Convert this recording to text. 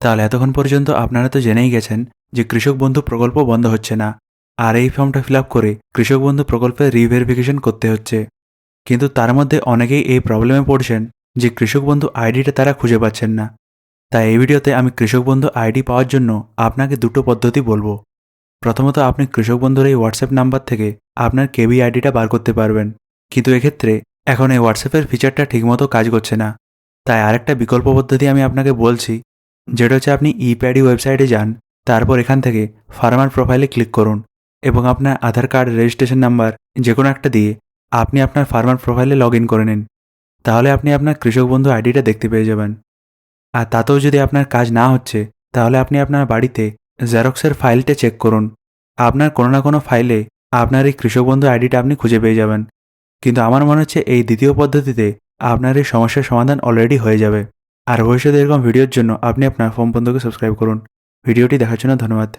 তাহলে এতক্ষণ পর্যন্ত আপনারা তো জেনেই গেছেন যে কৃষক বন্ধু প্রকল্প বন্ধ হচ্ছে না, আর এই ফর্মটা ফিল আপ করে কৃষক বন্ধু প্রকল্পে রিভেরিফিকেশন করতে হচ্ছে। কিন্তু তার মধ্যে অনেকেই এই প্রবলেমে পড়ছেন যে কৃষক বন্ধু আইডিটা তারা খুঁজে পাচ্ছেন না। তাই এই ভিডিওতে আমি কৃষক বন্ধু আইডি পাওয়ার জন্য আপনাকে দুটো পদ্ধতি বলবো। প্রথমত, আপনি কৃষক বন্ধুর এই হোয়াটসঅ্যাপ নাম্বার থেকে আপনার কেবি আইডিটা বার করতে পারবেন, কিন্তু এক্ষেত্রে এখন এই হোয়াটসঅ্যাপের ফিচারটা ঠিকমতো কাজ করছে না। তাই আরেকটা বিকল্প পদ্ধতি আমি আপনাকে বলছি, যেটা হচ্ছে আপনি ইপ্যাডি ওয়েবসাইটে যান, তারপর এখান থেকে ফার্মার প্রোফাইলে ক্লিক করুন এবং আপনার আধার কার্ড, রেজিস্ট্রেশন নাম্বার যে কোনো একটা দিয়ে আপনি আপনার ফার্মার প্রোফাইলে লগ ইন করে নিন। তাহলে আপনি আপনার কৃষক বন্ধু আইডিটা দেখতে পেয়ে যাবেন। আর তাতেও যদি আপনার কাজ না হচ্ছে, তাহলে আপনি আপনার বাড়িতে জেরক্সের ফাইলটা চেক করুন। আপনার কোনো না কোনো ফাইলে আপনার এই কৃষক বন্ধু আইডিটা আপনি খুঁজে পেয়ে যাবেন। কিন্তু আমার মনে হচ্ছে এই দ্বিতীয় পদ্ধতিতে আপনার এই সমস্যার সমাধান অলরেডি হয়ে যাবে। আর ভবিষ্যতে এরকম ভিডিওর জন্য আপনি আপনার ফোন বন্ধুকে সাবস্ক্রাইব করুন। ভিডিওটি দেখার জন্য ধন্যবাদ।